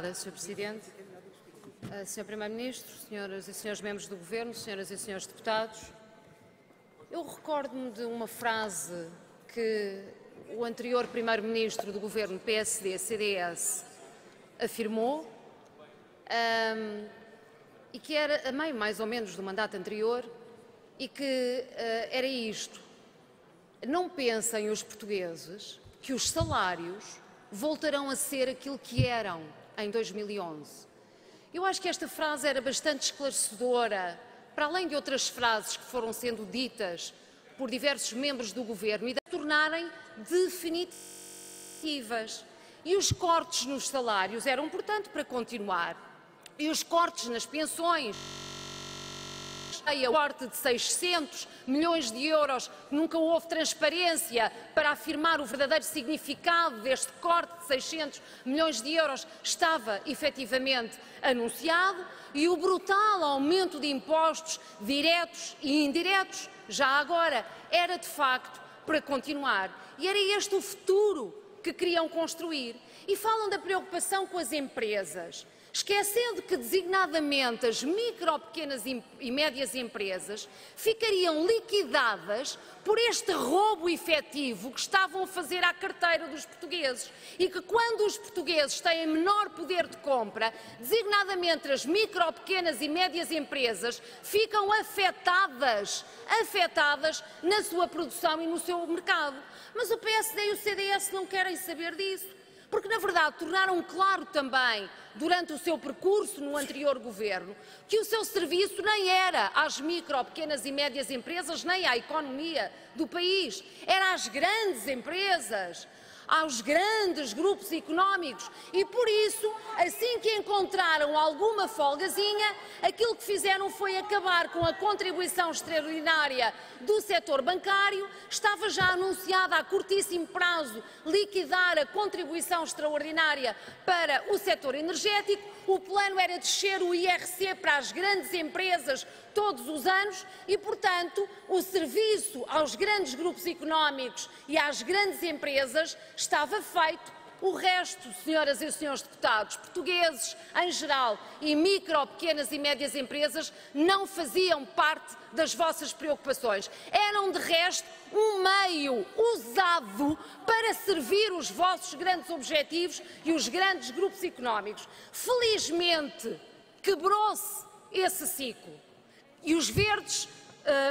Obrigada, Sr. Presidente. Sr. Primeiro-Ministro, senhoras e senhores membros do Governo, senhoras e senhores deputados, eu recordo-me de uma frase que o anterior Primeiro-Ministro do Governo PSD-CDS afirmou e que era a meio mais ou menos do mandato anterior e que era isto: não pensem os portugueses que os salários voltarão a ser aquilo que eram em 2011. Eu acho que esta frase era bastante esclarecedora, para além de outras frases que foram sendo ditas por diversos membros do Governo e de tornarem definitivas. E os cortes nos salários eram, portanto, para continuar. E os cortes nas pensões, o corte de 600 milhões de euros, nunca houve transparência para afirmar o verdadeiro significado deste corte de 600 milhões de euros, estava efetivamente anunciado, e o brutal aumento de impostos diretos e indiretos, já agora, era de facto para continuar. E era este o futuro que queriam construir. E falam da preocupação com as empresas, esquecendo que, designadamente, as micro, pequenas e médias empresas ficariam liquidadas por este roubo efetivo que estavam a fazer à carteira dos portugueses e que, quando os portugueses têm menor poder de compra, designadamente as micro, pequenas e médias empresas, ficam afetadas na sua produção e no seu mercado. Mas o PSD e o CDS não querem saber disso, porque, na verdade, tornaram claro também, durante o seu percurso no anterior governo, que o seu serviço nem era às micro, pequenas e médias empresas, nem à economia do país, era às grandes empresas, aos grandes grupos económicos, e por isso, assim que encontraram alguma folgazinha, aquilo que fizeram foi acabar com a contribuição extraordinária do setor bancário. Estava já anunciada a curtíssimo prazo liquidar a contribuição extraordinária para o setor energético. O plano era descer o IRC para as grandes empresas todos os anos e, portanto, o serviço aos grandes grupos económicos e às grandes empresas estava feito. O resto, senhoras e senhores deputados, portugueses em geral e micro, pequenas e médias empresas, não faziam parte das vossas preocupações. Eram, de resto, um meio usado para servir os vossos grandes objetivos e os grandes grupos económicos. Felizmente, quebrou-se esse ciclo. E os verdes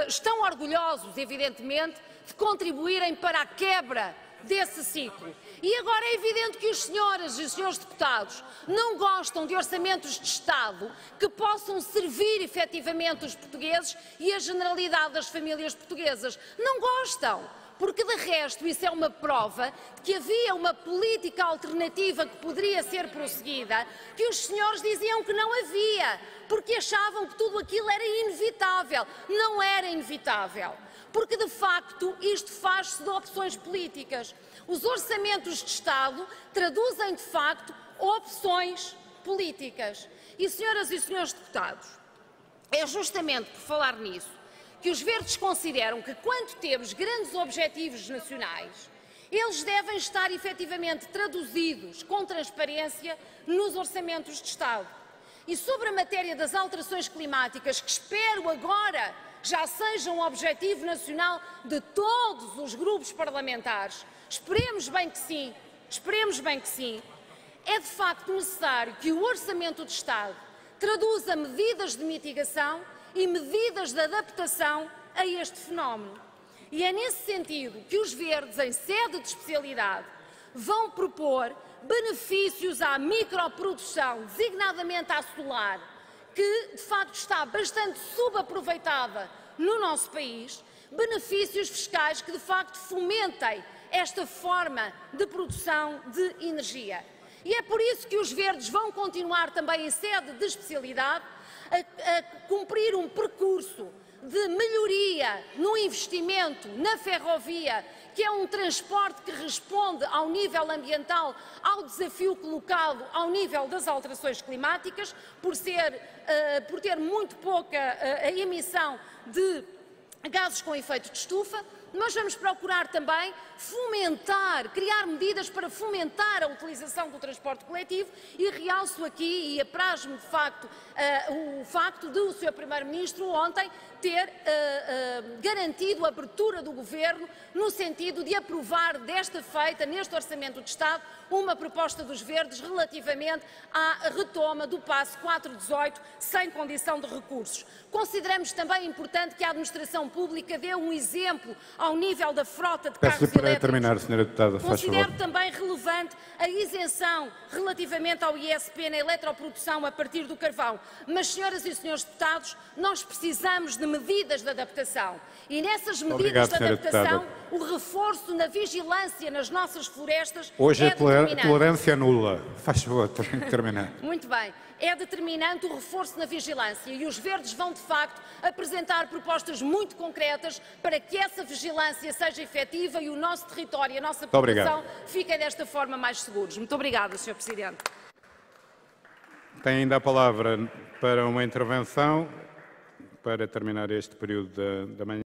estão orgulhosos, evidentemente, de contribuírem para a quebra desse ciclo. E agora é evidente que os senhoras e os senhores deputados não gostam de orçamentos de Estado que possam servir efetivamente os portugueses e a generalidade das famílias portuguesas. Não gostam, porque de resto isso é uma prova de que havia uma política alternativa que poderia ser prosseguida, que os senhores diziam que não havia, porque achavam que tudo aquilo era inevitável. Não era inevitável, porque de facto isto faz-se de opções políticas. Os orçamentos de Estado traduzem de facto opções políticas. E, senhoras e senhores deputados, é justamente por falar nisso que os verdes consideram que, quando temos grandes objetivos nacionais, eles devem estar efetivamente traduzidos com transparência nos orçamentos de Estado. E sobre a matéria das alterações climáticas, que espero agora já seja um objetivo nacional de todos os grupos parlamentares, esperemos bem que sim, é de facto necessário que o Orçamento de Estado traduza medidas de mitigação e medidas de adaptação a este fenómeno. E é nesse sentido que os verdes, em sede de especialidade, vão propor benefícios à microprodução, designadamente à solar, que de facto está bastante subaproveitada no nosso país, benefícios fiscais que de facto fomentem esta forma de produção de energia. E é por isso que os verdes vão continuar também em sede de especialidade a cumprir um percurso de melhoria no investimento na ferrovia, que é um transporte que responde ao nível ambiental, ao desafio colocado ao nível das alterações climáticas, por ter muito pouca emissão de gases com efeito de estufa. mas vamos procurar também fomentar, criar medidas para fomentar a utilização do transporte coletivo e realço aqui, e apraz-me de facto o facto de o Sr. Primeiro-Ministro ontem ter garantido a abertura do Governo no sentido de aprovar desta feita, neste Orçamento de Estado, uma proposta dos Verdes relativamente à retoma do passo 418 sem condição de recursos. Consideramos também importante que a administração pública dê um exemplo ao nível da frota de carros elétricos. Para terminar, Sra. Deputada, faz favor. Considero também relevante a isenção relativamente ao ISP na eletroprodução a partir do carvão. Mas, senhoras e senhores deputados, nós precisamos de medidas de adaptação. E nessas medidas de adaptação, o reforço na vigilância nas nossas florestas hoje é determinante. Tolerância nula. Faz favor, terminar. Muito bem. É determinante o reforço na vigilância e os Verdes vão, de facto, apresentar propostas muito concretas para que essa vigilância seja efetiva e o nosso território e a nossa população fiquem desta forma mais seguros. Muito obrigada, Sr. Presidente. Tem ainda a palavra para uma intervenção, para terminar este período da manhã.